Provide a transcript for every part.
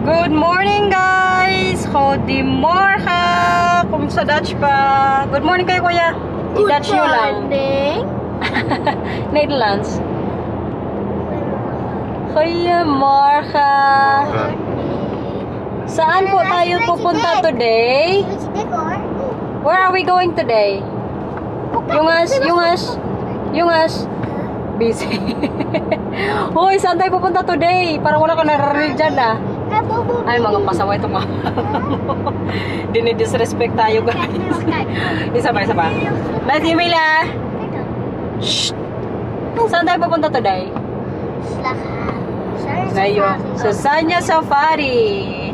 Good morning guys! Goedemorgen! Kumusta Dutch pa? Good morning kayo kuya. I-Dutch nyo lang. Nederlands. Goedemorgen. Saan po tayo pupunta today? Where are we going today? Yungas. Busy. Hoy, saan tayo pupunta today? Parang wala ka naririnig dyan ah. Ay, mga pasaway itong mga dinidisrespect tayo guys. Isa pa. Matthew Mila! Shh! Saan tayo pupunta today? Ngayon, sa Sanya Safari.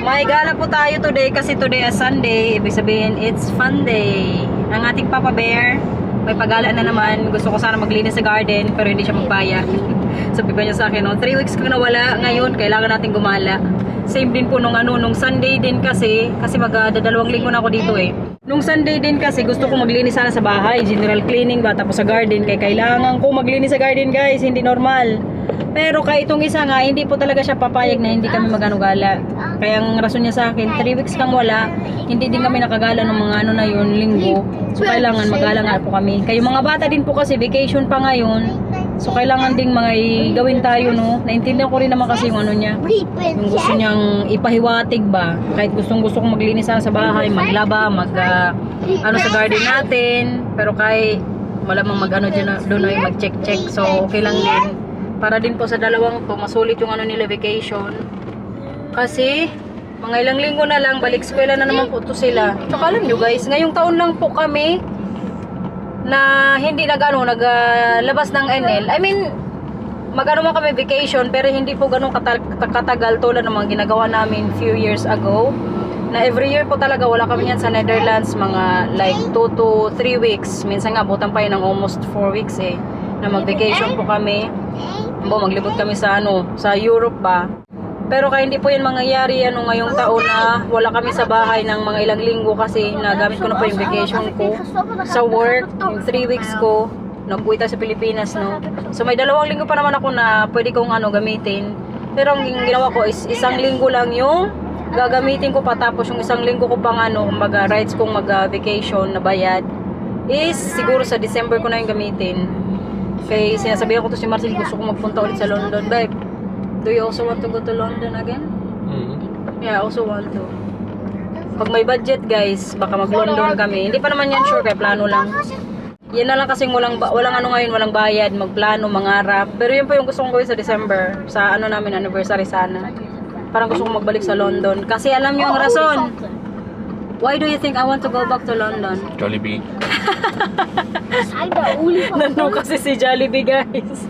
May gala po tayo today kasi today is Sunday. Ibig sabihin, it's fun day. Ang ating Papa Bear, may pagala na naman. Gusto ko sana maglinis sa garden, pero hindi siya magbayad. Sabi pa niya sa akin, 3 weeks ka nawala, ngayon kailangan natin gumala. Same din po nung Sunday din kasi magdadalawang linggo na ako dito eh. Nung Sunday din kasi gusto ko maglinis sana sa bahay, general cleaning ba, tapos sa garden, kaya kailangan ko maglinis sa garden guys, hindi normal. Pero kaya itong isa nga, hindi po talaga siya papayag na hindi kami gala. Kaya ang rason niya sa akin, 3 weeks kang wala, hindi din kami nakagala ng mga na yun, linggo. So kailangan magala nga po kami. Kayo mga bata din po kasi vacation pa ngayon. So kailangan ding mga gawin tayo no. Naintindihan ko rin naman kasi yung niya. Yung gusto niyang ipahiwatig ba. Kahit gusto kong maglinis sana sa bahay, maglaba, sa garden natin. Pero kahit malamang doon ay mag-check. So okay lang din. Para din po sa dalawang to, masulit yung nila vacation. Kasi mga ilang linggo na lang, balik eskwela na naman po to sila. Tsaka alam nyo guys, ngayong taon lang po kami na hindi naglabas ng NL. I mean, man kami vacation, pero hindi po ganun katagal tulad ng mga ginagawa namin few years ago. Na every year po talaga wala kami yan sa Netherlands, mga like 2 to 3 weeks. Minsan nga, butan pa yun ng almost 4 weeks eh, na mag-vacation po kami. Maglibot kami sa Europe ba. Pero kaya hindi po yan mangyayari ngayong taon na wala kami sa bahay ng mga ilang linggo kasi nagamit ko na po yung vacation ko sa work, yung 3 weeks ko. Nag-uwi tayo sa Pilipinas, no. So may 2 linggo pa naman ako na pwede kong gamitin. Pero ang ginawa ko is 1 linggo lang yung gagamitin ko pa, tapos yung 1 linggo ko pang kumbaga rights kong mag-vacation na bayad is siguro sa December ko na yung gamitin. Kaya sinasabihan ko to si Marcel, gusto ko magpunta ulit sa London. Babe, do you also want to go to London again? Yeah, I also want to. Pag may budget guys, baka mag-London kami. Hindi pa naman yan sure, kaya plano lang. Yan na lang kasi walang ngayon, walang bayad, magplano, mangarap. Pero yun pa yung gusto kong gawin sa December. Sa namin, anniversary sana. Parang gusto kong magbalik sa London. Kasi alam nyo ang rason. Why do you think I want to go back to London? Jollibee. Nandun kasi si Jollibee guys.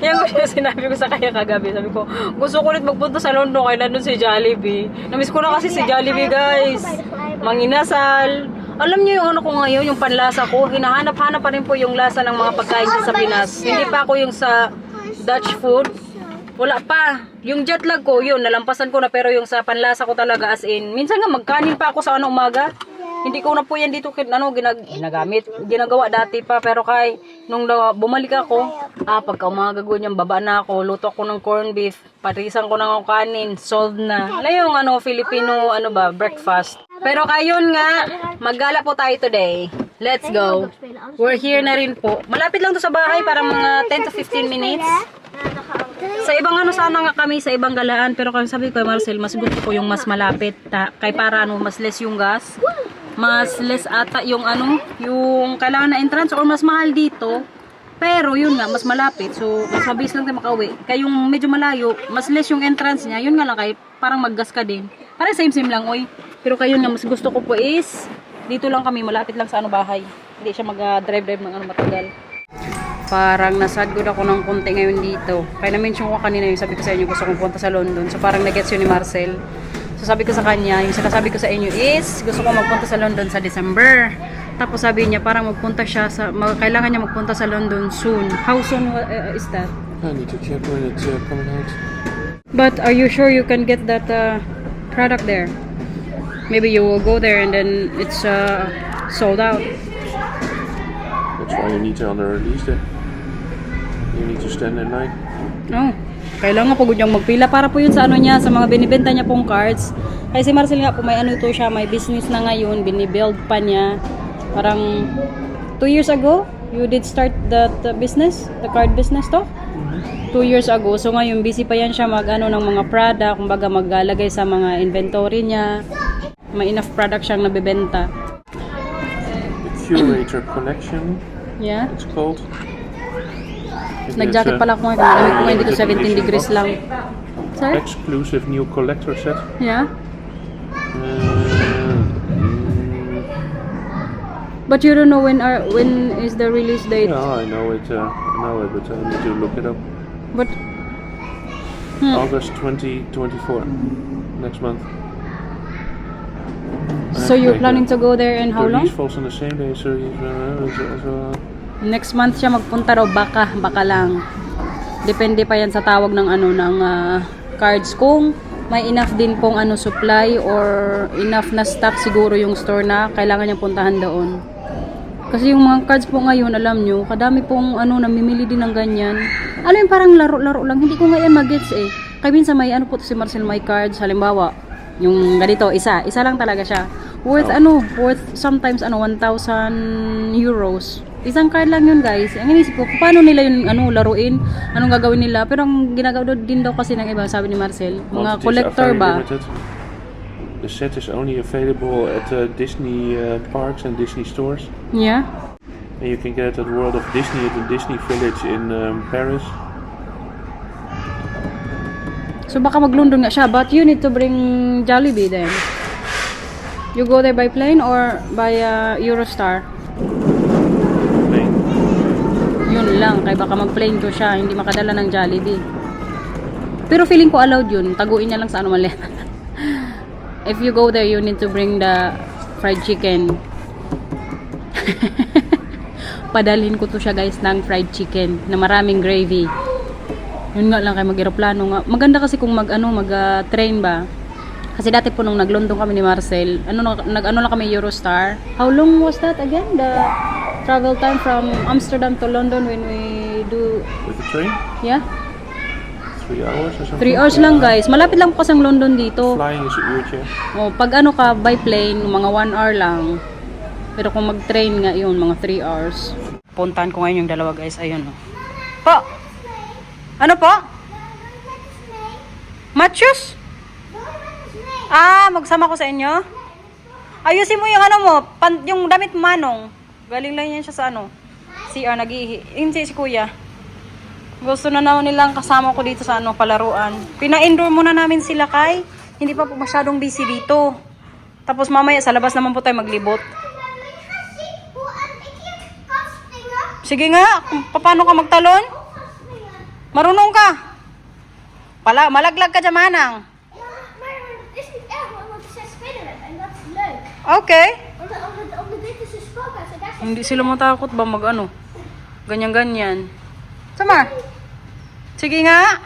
Yan ko sinabi ko sa kanya kagabi. Sabi ko, gusto ko ulit magpunta sa London kaya nandun si Jollibee. Namiss ko na kasi si Jollibee guys. Manginasal. Alam niyo yung ko ngayon, yung panlasa ko. Hinahanap-hanap pa rin po yung lasa ng mga pagkain sa Pinas. Hindi pa ako yung sa Dutch food. Wala pa. Yung jet lag ko, yun, nalampasan ko na, pero yung sa panlasa ko talaga as in. Minsan nga magkanin pa ako sa umaga. Hindi ko na po yan dito ginagawa dati pa, pero nung bumalik ako, pagka umaga gawin yung baba na ako, luto ako ng corned beef, parisan ko ng kanin, solved na. Yung Filipino breakfast. Pero kayon nga, maggala po tayo today. Let's go. We're here na rin po. Malapit lang to sa bahay, para mga 10 to 15 minutes. Sa ibang sana nga kami, sa ibang galaan, pero kung sabi ko Marcel, mas gusto ko yung mas malapit, kay para mas less yung gas, mas less ata yung yung kailangan na entrance, or mas mahal dito, pero yun nga, mas malapit, so mas mabilis lang tayo makauwi. Kaya yung medyo malayo, mas less yung entrance niya, yun nga lang kay parang maggas ka din, parang same lang oy. Pero kayo nga, mas gusto ko po is dito lang kami, malapit lang sa bahay, hindi siya mag-drive ng matagal. Parang nasagod ako ng konti ngayon dito. Kaya na-mention ko kanina yung sabi ko sa inyo gusto kong punta sa London. So parang nag-gets yun ni Marcel. So sabi ko sa kanya, yung sinasabi ko sa inyo is gusto ko magpunta sa London sa December. Tapos sabi niya parang magpunta siya kailangan niya magpunta sa London soon. How soon is that? I need to check when it's coming out. But are you sure you can get that product there? Maybe you will go there and then it's sold out. That's why you need to on the release day. You need to stand at night. Oh, Kailangan po niyang magpila para po yun sa ano niya, sa mga binibenta niya pong cards. Kaya si Marcel nga po, may ano ito siya, may business na ngayon, binibuild pa niya. Parang 2 years ago, you did start that business, the card business to? 2 years ago. So ngayon, busy pa yan siya mag-ano ng mga product, kumbaga maglalagay sa mga inventory niya. May enough product siyang nabibenta. The Curator Collection, Yeah. it's called. Nag-jacket pala ako ngayon. Malamig ko ngayon dito 17 degrees lang. Sorry? Exclusive new collector set. Yeah. Uh, But you don't know when is the release date. yeah, I know it, but I need to look it up. But August 2024, next month. so you're planning to go there in how The long? release falls on the same day, so it's also. Next month siya magpunta raw, baka lang. Depende pa yan sa tawag ng ano ng cards kung may enough din pong ano supply or enough na stock siguro yung store na kailangan niyang puntahan doon. Kasi yung mga cards po ngayon, alam nyo, kadami pong ano, namimili din ng ganyan. Ano yung parang laro-laro lang, hindi ko nga yan mag-gets eh. Kaya minsan may ano po si Marcel, may cards, halimbawa, yung ganito, isa lang talaga siya. Worth sometimes 1,000 euros. Isang card lang yun guys. Ang inisip ko, paano nila yun laruin? Anong gagawin nila? Pero ang ginagawa din daw kasi ng iba, sabi ni Marcel, mga collector ba? Limited. The set is only available at Disney parks and Disney stores. Yeah. And you can get it at World of Disney at the Disney Village in Paris. So baka mag-London nga siya, but you need to bring Jollibee then. You go there by plane or by Eurostar? Plane. Yun lang, kaya baka mag-plane ko siya, hindi makadala ng Jollibee. Pero feeling ko allowed yun, taguin niya lang sa ano mali. If you go there, you need to bring the fried chicken. Padalhin ko to siya guys ng fried chicken na maraming gravy. Yun nga lang kay mag-aeroplano nga. Maganda kasi kung mag-train ba. Kasi dati po nung nag-London kami ni Marcel, nag-ano lang kami Eurostar. How long was that again? The travel time from Amsterdam to London when we do... With the train? Yeah? 3 hours or something? 3 hours lang guys. Malapit lang po kasi ang London dito. Flying is a uurtje. Oh, pag ano ka by plane, mga 1 hour lang. Pero kung mag-train nga yun, mga 3 hours. Puntahan ko ngayon yung dalawa guys. Ayun oh. Po! Ano po? Matthews? Magsama ko sa inyo? Ayusin mo yung ano mo, yung damit manong. Galing lang yan siya sa ano. CR, nag-ihi. Yun si kuya. Gusto na naman nilang kasama ko dito sa ano, palaruan. Pina-indoor muna namin sila kay. Hindi pa po masyadong busy dito. Tapos mamaya sa labas naman po tayo maglibot. Sige nga, paano ka magtalon? Marunong ka. Malaglag ka dyan, manang. Okay. Hindi sila matakot ba mag-ano? Ganyan-ganyan. Sama. Sige nga.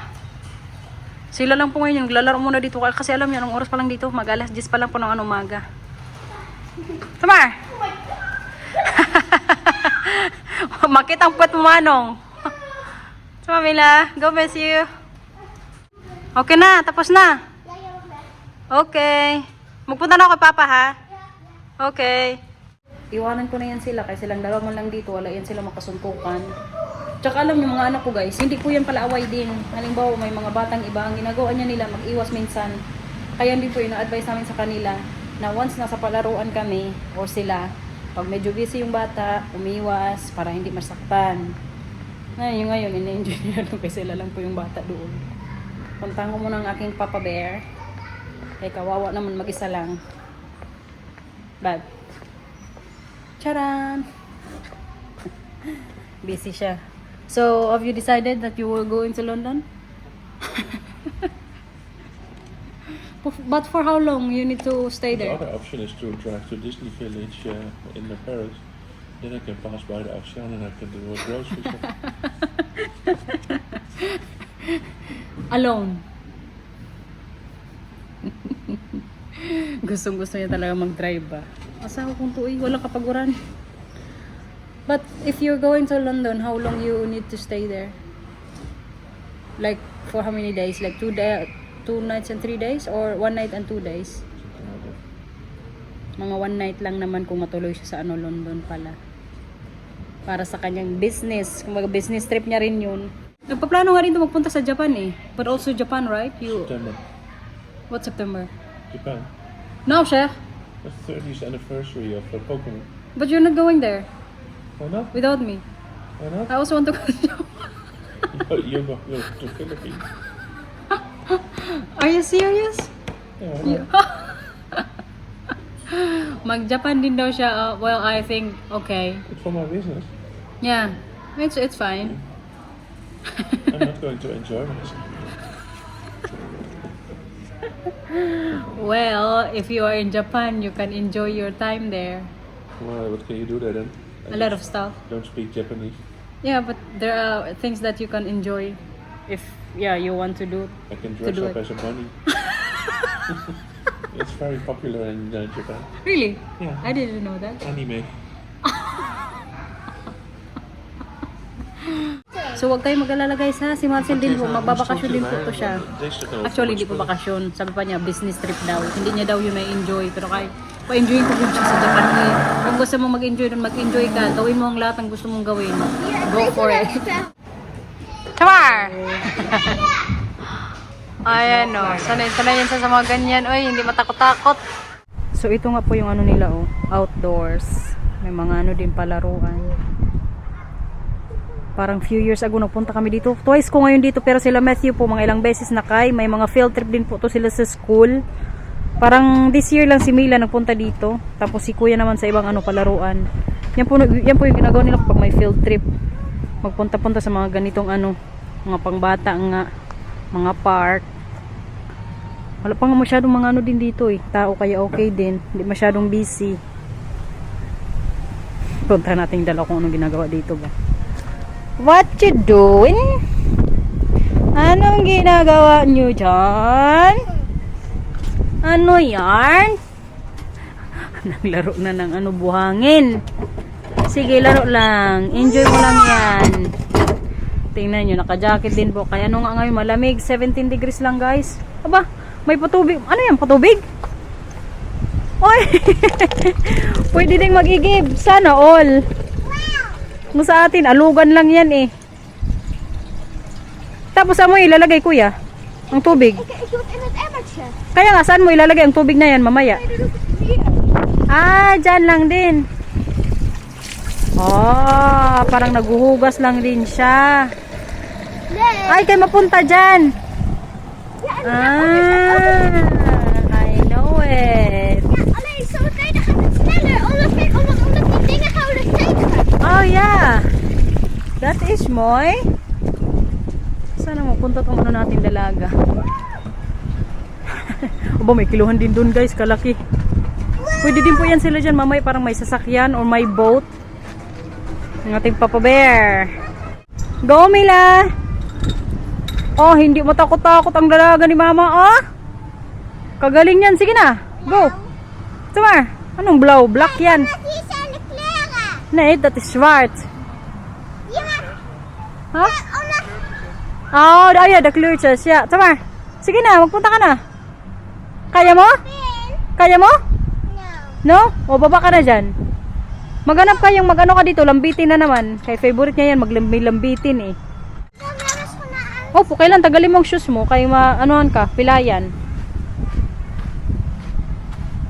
Sila lang po ngayon. Naglalaro muna dito. Kasi alam niyo, anong oras pa lang dito? Mag-alas 10 pa lang po ng umaga. Sama. Makita ang puwet mo, manong. Sama, Mila. Go, miss you. Okay na. Tapos na. Okay. Magpunta na ako kay Papa, ha? Okay. Iwanan ko na yan sila. Kasi silang dalawa man lang dito. Wala yan sila makasuntukan. Tsaka alam yung mga anak ko guys, hindi po yan pala away din. Halimbawa may mga batang iba, ang ginagawa niya nila mag-iwas minsan. Kaya hindi po ina-advise namin sa kanila na once nasa palaruan kami o sila, pag medyo busy yung bata, umiwas para hindi masaktan. Ngayon, ina-enjoy nila doon kasi sila lang po yung bata doon. Puntahan ko muna ang aking Papa Bear. Kaya kawawa naman mag-isa lang. Bad. Charan! Busy siya. So, have you decided that you will go into London? But for how long you need to stay The there? other option is to drive to Disney Village in Paris. Then I can pass by the Ocean and I can do a grocery shop. Alone. Gustong-gusto niya talaga mag-drive ba? Asawa kong tuoy, walang kapaguran. But if you're going to London, how long you need to stay there? Like for how many days? Like 2 nights and 3 days? Or 1 night and 2 days? Something like that. Mga 1 night lang naman kung matuloy siya sa ano, London pala. Para sa kanyang business. Kung business trip niya rin yun. Nagpaplano nga rin ito magpunta sa Japan eh. But also Japan, right? September. What September? Japan. Now, Chef. That's the 30th anniversary of Pokemon. But you're not going there Why not? without me. Why not? I also want to go to Japan. You're going to Philippines. Are you serious? Yeah, why not? Mag-Japan din daw siya. Well, I think, okay. It's for my business. Yeah, it's fine. I'm not going to enjoy myself. Well, if you are in Japan, you can enjoy your time there. Well, what can you do there then? A lot of stuff. Don't speak Japanese. Yeah, but there are things that you can enjoy if you want to do. I can dress do up it. as a bunny. It's very popular in Japan. Really? Yeah. I didn't know that. Anime. So wag tayong mag-alala guys ha. Si Marcel din po, magbabakasyon din po to siya. Actually, hindi po bakasyon. Sabi pa niya, business trip daw. Hindi niya daw yun may enjoy. Pero kahit pa-enjoy ko din siya sa Japan eh. Kung gusto mong mag-enjoy doon, mag-enjoy ka. Gawin mo ang lahat ng gusto mong gawin. Go for it. Tamar! Ayan o. Sanay yan sa mga ganyan. Uy, hindi matakot-takot. So ito nga po yung ano nila oh. Outdoors. May mga ano din palaruan. Parang few years ago nagpunta kami dito. Twice ko ngayon dito pero sila Matthew po mga ilang beses na kay. May mga field trip din po to sila sa school. Parang this year lang si Mila nagpunta dito. Tapos si Kuya naman sa ibang ano palaruan. Yan po yung ginagawa nila kapag may field trip. Magpunta-punta sa mga ganitong ano, mga pangbata nga, mga park. Wala pa nga masyadong mga ano din dito eh. Tao kaya okay din. Hindi masyadong busy. Punta natin dala kung anong ginagawa dito ba. What you doing? Anong ginagawa nyo dyan? Ano yarn? Naglaro na ng ano buhangin. Sige, laro lang. Enjoy mo lang yan. Tingnan nyo, naka-jacket din po. Kaya ano nga ngayon, malamig. 17 degrees lang guys. Aba, may patubig. Ano yan, patubig? Oy! Pwede ding mag-igib. Sana all. Kung sa atin, alugan lang yan eh. Tapos saan mo ilalagay kuya? Ang tubig? Kaya nga, saan mo ilalagay ang tubig na yan mamaya? Ah, dyan lang din. Oh, parang naguhugas lang din siya. Ay, kayo mapunta dyan. Ah, I know it. Oh yeah. That is mooi. Sana mapunta tong ano natin dalaga. Aba, may kiluhan din dun guys, kalaki. Pwede din po yan sila dyan mamay, parang may sasakyan or may boat. Ang ating Papa Bear. Go Mila. Oh, hindi mo takot-takot ang dalaga ni mama. Oh, kagaling yan, sige na. Go. Tama. Anong blow? Black yan. Nee, dat is zwart. Huh? Oh, ja, de kleurtjes. Ja, zeg maar. Sige na, magpunta ka na. Kaya mo? Kaya mo? No? O, baba ka na dyan. Maghanap ka yung mag-ano ka dito, lambitin na naman. Kay favorite niya yan, maglambitin eh. Opo, kailan tagalin mo ang shoes mo, kay ma-anuhan ka, pilayan.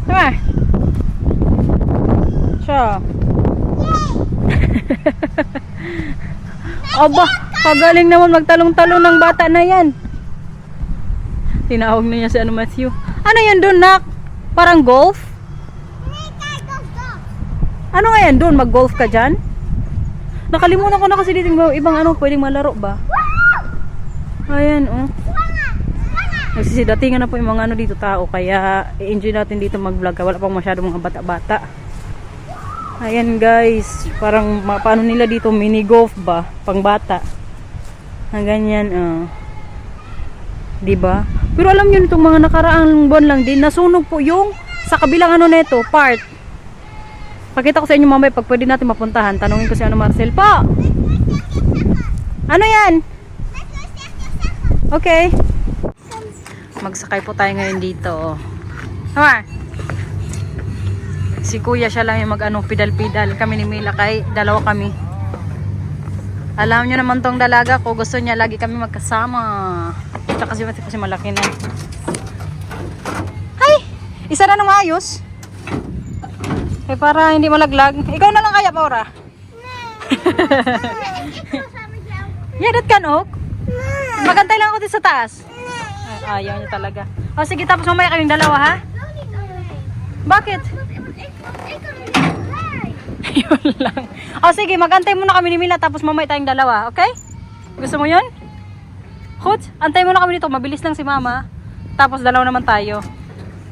Tama. Siya. Aba, kagaling naman magtalong-talong ng bata na yan. Tinawag na niya si ano Matthew. Ano yan doon nak? Parang golf? Ano nga yan doon? Mag-golf ka dyan? Nakalimutan ko na kasi dito ibang ano pwedeng malaro ba? Ayan oh. Nagsisidatingan na po yung mga ano dito tao. Kaya i-enjoy natin dito mag-vlog. Wala pang masyadong mga bata-bata. Ayan guys, parang paano nila dito mini golf ba, pang bata. Ang ganyan, di ba? Pero alam niyo nitong mga nakaraang buwan lang din nasunog po yung sa kabilang ano nito, part. Pakita ko sa inyo mamaya pag pwede natin mapuntahan. Tanungin ko si ano Marcel pa. Ano 'yan? Okay. Magsakay po tayo ngayon dito. Tama. Si kuya siya lang yung mag-ano, pidal-pidal. Kami ni Mila kay dalawa kami. Alam nyo naman tong dalaga ko. Gusto niya lagi kami magkasama. Tsaka kasi malaki na. Hay! Isa na nung ayos. Eh para hindi malaglag. Ikaw na lang kaya, Paura? Yeah, that can ook. Magantay lang ako dito sa taas. Ay, ayaw niya talaga. O sige, tapos mamaya kayong dalawa, ha? Bakit? Yun lang. O sige, magantay muna kami ni Mila tapos mamaya tayong dalawa, okay? Gusto mo yun? Goed, antay muna kami dito. Mabilis lang si Mama. Tapos dalawa naman tayo.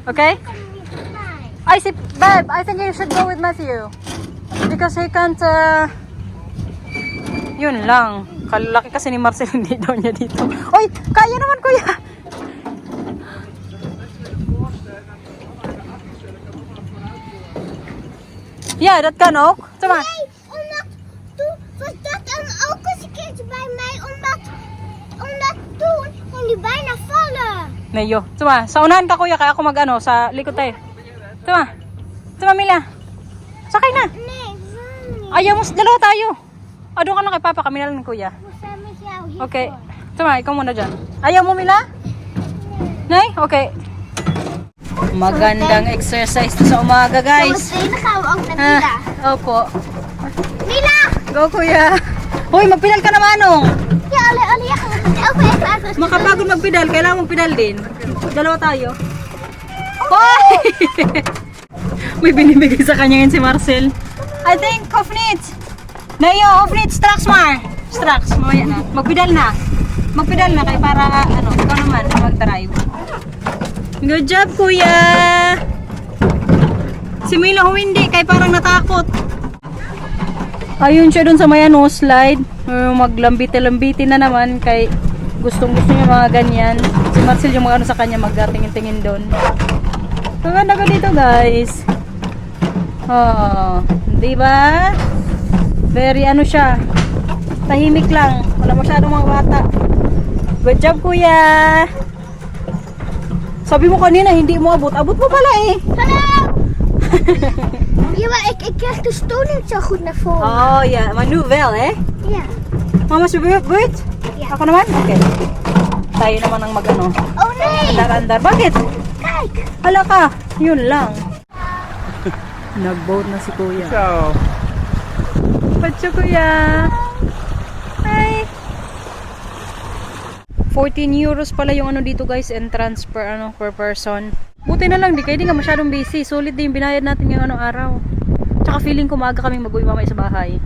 Okay? I see, babe, I think you should go with Matthew. Because he can't, yun lang. Kalaki kasi ni Marcel, hindi daw niya dito. Oy, kaya naman kuya. Ja, dat kan ook. Zeg maar. Nee, omdat toen was dat dan ook eens een keertje bij mij, omdat toen ging die bijna vallen. Nee joh. Zeg maar, sa unahan ka kuya, kaya ako mag-ano, sa likod tayo. Zeg maar. Zeg maar, Mila. Sakay na. Nee, wil niet. Ayaw mo, dalawa tayo. O, doon ka na kay Papa, kami na lang ni kuya. We zijn met jou hier. Okay. Zeg maar, ikaw muna dyan. Ayaw mo, Mila? Nee? Okay. Magandang exercise to sa umaga, guys. Zometeen gaan we ook met Ah, Mila. opo. Mila! Go, kuya. Hoy, magpedal ka naman, oh. Ja, alle ja, gaan we met elke even uitrusten. Makapagod magpedal, kailangan magpedal din. Dalawa tayo. Hoy! May binibigay sa kanya yun si Marcel. I think, Hofnit. Nayo, Hofnit, straks maar. Straks, mamaya na. Magpedal na. Magpedal na kay para, ano, ikaw naman, mag-drive. Good job, kuya! Si Mila hindi, kay parang natakot. Ayun siya dun sa may ano, slide. Maglambiti-lambiti na naman kay gustong-gusto niya mga ganyan. Si Marcel yung mga ano sa kanya magtingin-tingin doon. Maganda ko dito, guys. Oh, di ba? Very ano siya. Tahimik lang. Wala masyadong mga bata. Good job, kuya. Sabi mo kanina hindi mo abot. Abot mo pala eh. Hallo! Ja, maar ik krijg de stoel niet zo goed naar voren. Oh ja, maar nu wel eh. Ja. Mama's beurt? Ja. Ako naman? Okay. Tayo naman ang mag-ano. Oh nee! Andar-andar. Bakit? Kijk! Hala ka. Yun lang. Nag-boat na si kuya. Ciao. Patso kuya. Hi. 14 euros pala yung ano dito guys, entrance per ano per person. Buti na lang, di nga masyadong busy. Sulit din yung binayad natin yung ano araw. Tsaka feeling ko maaga kaming mag-uwi mamaya sa bahay.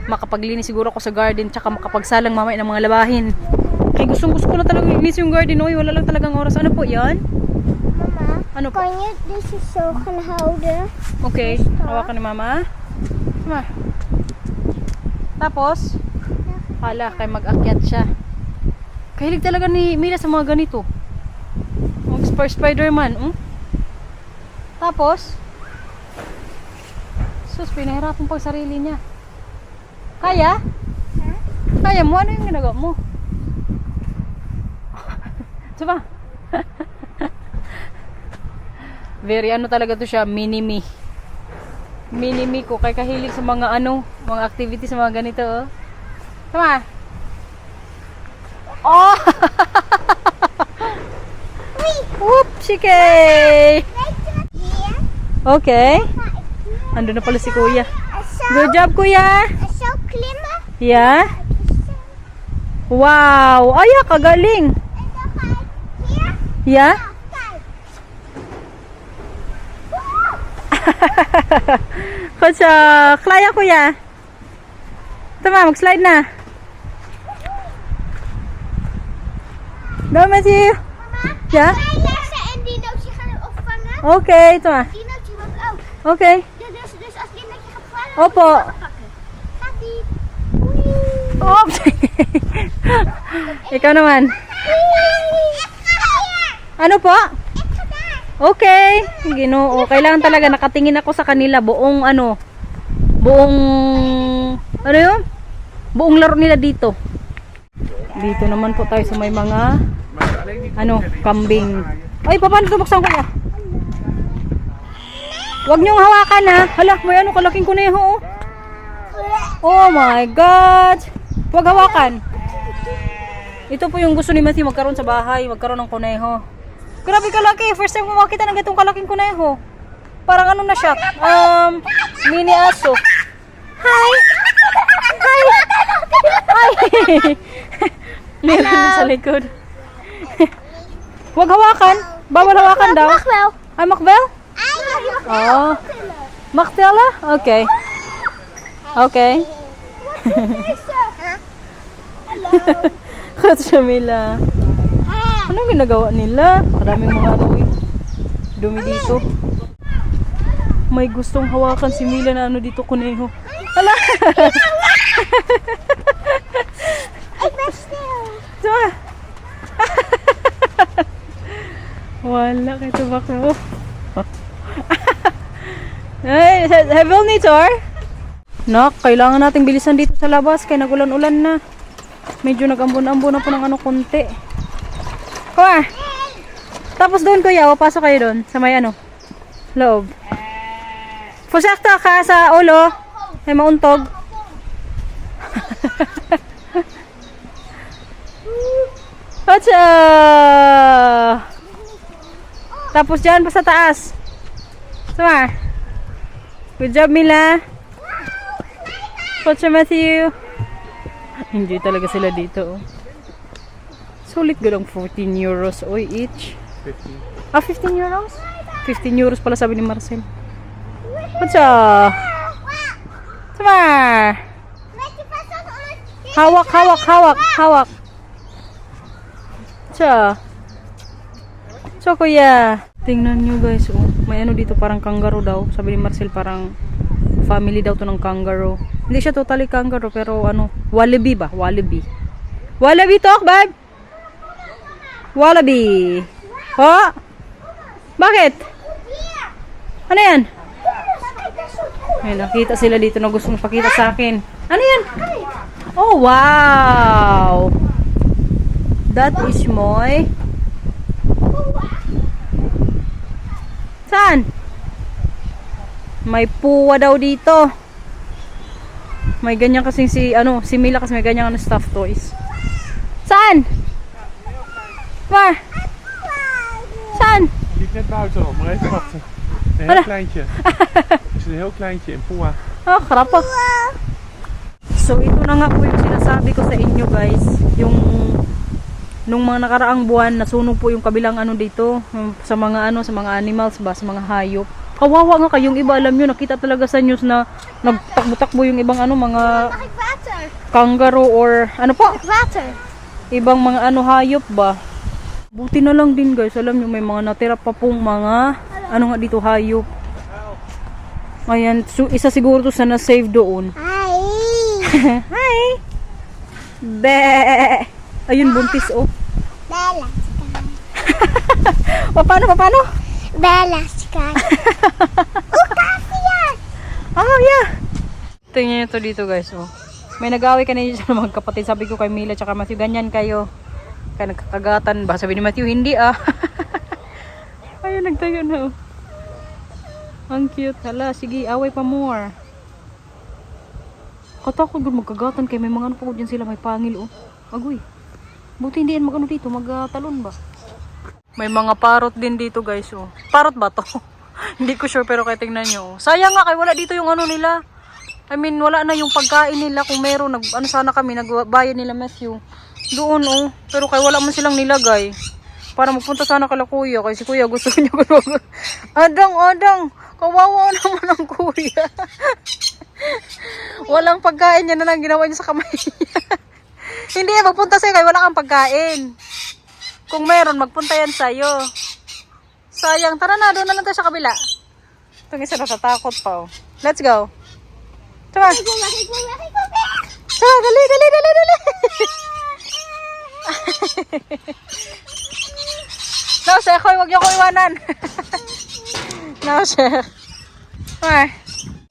Makapaglinis siguro ako sa garden, tsaka makapagsalang mamaya ng mga labahin. Kaya gusto ko na talaga linis yung garden. Oy, wala lang talagang oras. Ano po yan? Mama, Ano po? kan je deze zo gaan houden? Okay, hawakan ni mama. Tama. Tapos, hala, kay mag-akyat siya. Kahilig talaga ni Mila sa mga ganito. Spider-Man. Tapos, sus, pinahirapan pag sarili niya. Kaya? Kaya mo? Ano yung ginagawa mo? Diba? Very ano talaga to siya, mini-me. Mini-me ko. Kaya kahilig sa mga ano, mga activities, mga ganito. Oh. Tama? Oh! Whoopsie! Hier Okay. ga ik hier. Ando na pala si kuya. En zo, Good job, kuya! en zo klimmen. Yeah? Wow! Ay, kagaling! En dan ga ik hier. Yeah? Kijk. Kutsa, klaya kuya. Tama, mag-slide na. Go, Matthew! Ja? Wij lessen en Dinootje gaan hem opvangen. Okay, tama. Dinootje wil ook. Okay. Dus als Dinootje gaat vallen, Opo. moet je hem pakken. Gaat ie. Oei. Oops! Ikaw naman. Ano po? Okay. Ginoo. Kailangan talaga nakatingin ako sa kanila. Buong ano. Buong ano yun? Buong laro nila dito. Dito naman po tayo sa may mga kambing. Ay, paano buksan ko ya? Huwag niyong hawakan ha. Hala, may kalaking kuneho. Oh my God. Huwag hawakan. Ito po yung gusto ni Matthew magkaroon sa bahay, magkaroon ng kuneho. Grabe kalaki. First time ko makita ng ganitong kalaking kuneho. Parang ano na siya? Mini aso. Hi! Hi! Hi! Meron sa likod. Huwag hawakan. Bawal hawakan daw. Makbel. Ay, Macbel? Oh. Mactella? Okay. Okay. Katsumila. Anong ginagawa nila? Maraming mga dumi dito. May gustong hawakan si Mila na ano dito, kuneho. Hala! Diba? Wala kayo tubak mo. Ay, Hebelnitor? Nak, kailangan nating bilisan dito sa labas kaya nagulan-ulan na. Medyo nag-ambon-ambon na po ng ano konti. Kuha! Tapos doon kuya, pasok kayo doon sa may loob. Pusakto ka sa ulo. May mauntog. Hacha! Tapos dyan pa sa taas. Sama. Good job, Mila. Coach Matthew. Enjoy talaga sila dito. Sulit galang 14 euros oy each. 15. 15 euros? 15 euros pala sabi ni Marcel. Hacha! Sama. Hawak, hawak, hawak, hawak. Hacha. So kuya, tingnan nyo guys, may dito parang kangaroo daw. Sabi ni Marcel parang family daw to ng kangaroo. Hindi siya totally kangaroo pero wallaby ba? Wallaby. Wallaby talk, babe? Wallaby. Oh? Bakit? Ano yan? Ay, nakita sila dito na gusto magpakita sa akin. Ano yan? Oh, wow! That is Moy. Saan? May puwa daw dito. May ganyan kasing si Mila kasi may ganyan stuffed toys. Saan? Waar? Saan? Liep net buiten op, maar even wachten. Een heel kleintje. Het is een heel kleintje in Pua. Ah, krapa. So ito na nga po yung sinasabi ko sa inyo guys. Yung nung mga nakaraang buwan nasunog po yung kabilang dito sa mga sa mga animals ba, sa mga hayop. Kawawa nga kayong iba, alam nyo, nakita talaga sa news na nagtakbo-takbo yung ibang mga kangaroo or po? Ibang mga hayop ba. Buti na lang din guys, alam nyo may mga natira pa pong mga nga dito hayop. Ayan, so, isa siguro to sa na-save doon. Hi! Hi! Be! Ayun, buntis Bella. Paano? Bella Sky. Kasi yan! Oh, yeah! Tingnan nyo to dito guys, May nag-away kanina sa mga kapatid. Sabi ko kay Mila tsaka Matthew, ganyan kayo. Kaya nagkakagatan ba? Sabi ni Matthew, hindi Ayun, nagtayo na Ang cute. Hala, sige, away pa more. Katakot doon magkagatan kaya may mga po dyan sila, may pangil Agoy. Buti hindi yan dito, magtalon ba? May mga parrot din dito guys Parrot ba to? Hindi ko sure pero kaya tingnan nyo. Sayang nga kaya wala dito yung nila. I mean wala na yung pagkain nila. Kung meron, sana kami, nagbayad nila Matthew. Doon pero kaya wala man silang nilagay. Para magpunta sana kala kuya. Kasi si kuya gusto niya Adang, kawawa naman ang kuya. Walang pagkain niya na lang ginawa niya sa kamay niya. Hindi, magpunta sa'yo kaya wala kang pagkain. Kung meron, magpunta yan sa'yo. Sayang, tara na, doon na lang tayo sa kabila. Itong isa natatakot pa Let's go. Tara. Tara, dali. No, Sheikh, huwag niyo ko iwanan. No, Sheikh.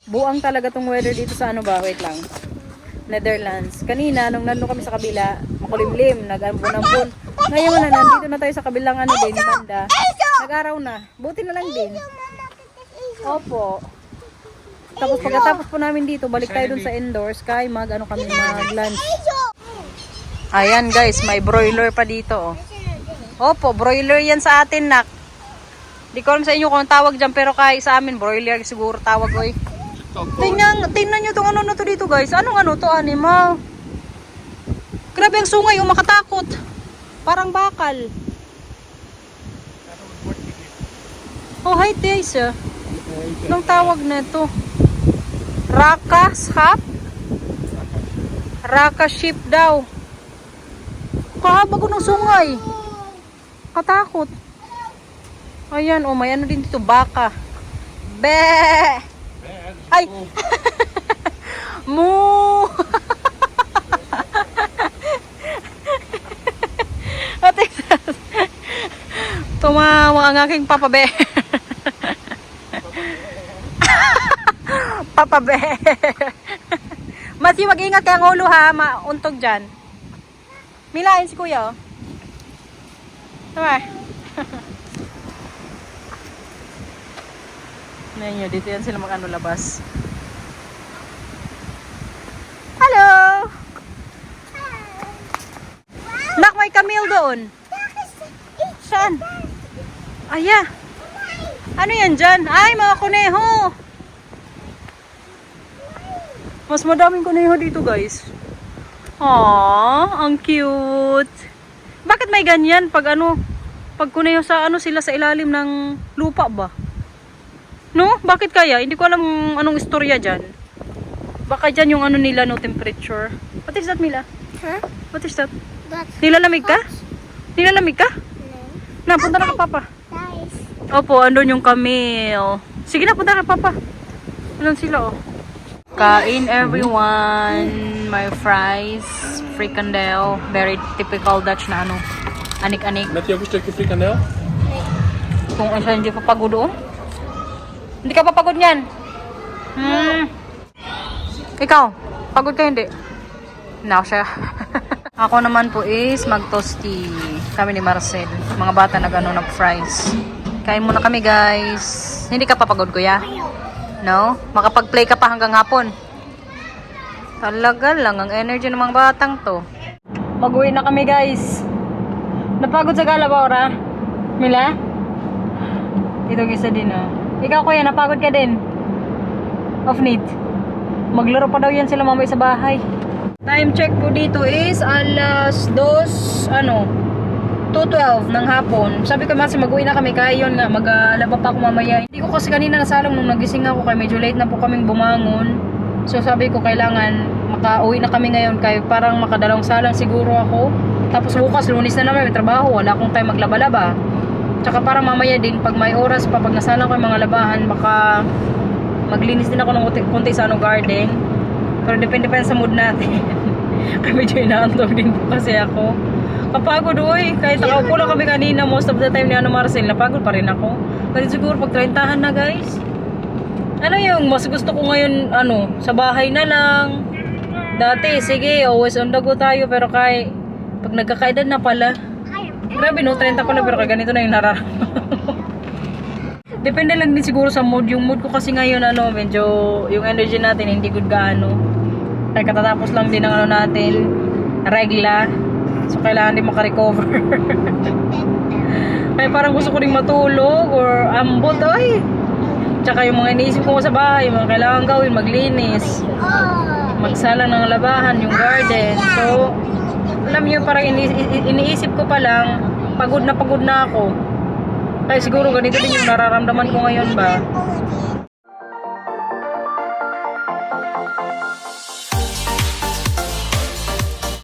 Buang talaga tong weather dito sa wait lang. Netherlands. Kanina, nung nandun kami sa kabila, makulimlim, nag-ambon-ambon. Ngayon na, nandito na tayo sa kabilang ano din, banda. Nag-araw na. Buti na lang din. Opo. Tapos pagkatapos po namin dito, balik tayo dun sa indoors kay mag-ano kami, mag-lunch. Ayan guys, may broiler pa dito. Oh. Opo, broiler yan sa atin, nak. Di ko alam sa inyo kung tawag dyan, pero kay sa amin, broiler siguro tawag, oy. Tingnan nyo itong ano na to dito, guys. Anong ano to, animal? Grabe ang sungay, makatakot. Parang bakal. Oh, hi guys, ah. Anong tawag na ito? Raka Ship? Raka Ship daw. Kahaba ko ng sungay. Katakot. Ayan, oh, may ano din dito, baka. Be! Ay! Moo! Ate, tumawa ang aking papabe. Papabe. Masi, mag-ingat kay ang ulo ha, mauntog dyan. Milain si kuya, oh. Tama. Ngayon nyo, dito yan sila mag-ano labas. Hello! Nak, may Camille doon. Saan? Aya. Ano yan dyan? Ay, mga kuneho. Mas madaming kuneho dito, guys. Aww, ang cute. Bakit may ganyan? Pag ano, pag kuneho sa ano sila sa ilalim ng lupa ba? No? Bakit kaya? Hindi ko alam anong istorya dyan. Baka dyan yung ano nila, no, temperature. What is that, Mila? Huh? What is that? That's Nilalamig ka? Nilalamig ka? no. Na, punta na ka, Papa. Guys. Opo, andun yung Camille. Sige na, punta na, Papa. Andun sila, oh. Kain, everyone. My fries, frikandel. Very typical Dutch na ano. Anik-anik. Net je ook een stukje frikandel? Kung siya hindi papagod, oh. Hindi ka papagod niyan? Ikaw, pagod ka hindi? No, siya. Ako naman po is mag-toasty. Kami ni Marcel. Mga bata nag-fries. Kain muna kami, guys. Hindi ka papagod, kuya? No? Makapag-play ka pa hanggang hapon. Talaga lang ang energy ng mga batang to. Mag-uwi na kami, guys. Napagod sa gala ba, ora? Mila? Ito isa din, oh. Ikaw, kuya, napagod ka din? Off need. Maglaro pa daw yan sila mamaya sa bahay. Time check po dito is alas 2:12 ng hapon. Sabi ko kasi mag-uwi na kami kaya yun nga, mag-alaba pa ako mamaya. Hindi ko kasi kanina nasalong nung nagising ako kaya medyo late na po kaming bumangon. So sabi ko kailangan makauwi na kami ngayon kaya parang makadalawang salang siguro ako. Tapos bukas, Lunes na naman, may trabaho. Wala akong time maglaba-laba. Tsaka parang mamaya din, pag may oras pa, pag nasalang ko yung mga labahan, baka maglinis din ako ng kunti sa garden. Pero depende pa yan sa mood natin. Kaya medyo inaantog din po kasi ako. Kapagod, uy. Kahit nakaupo lang kami kanina, most of the time ni Marcel, napagod pa rin ako. Pero siguro pag 30-han na, guys. Ano yung mas gusto ko ngayon, sa bahay na lang. Dati, sige, always on the go tayo. Pero pag nagkakaedad na pala, grabe no, 30 ko na pero ganito na yung nararamdaman. Depende lang din siguro sa mood. Yung mood ko kasi ngayon, medyo, yung energy natin hindi good gaano. Kaya katatapos lang din ng natin, regla. So, kailangan din makarecover. Kaya parang gusto ko rin matulog or ambot, oy. Tsaka yung mga iniisip ko sa bahay, mga kailangan gawin, maglinis. Magsalang ng labahan, yung garden. So, alam niyo, parang iniisip ko pa lang, pagod na ako. Kaya siguro ganito din yung nararamdaman ko ngayon ba.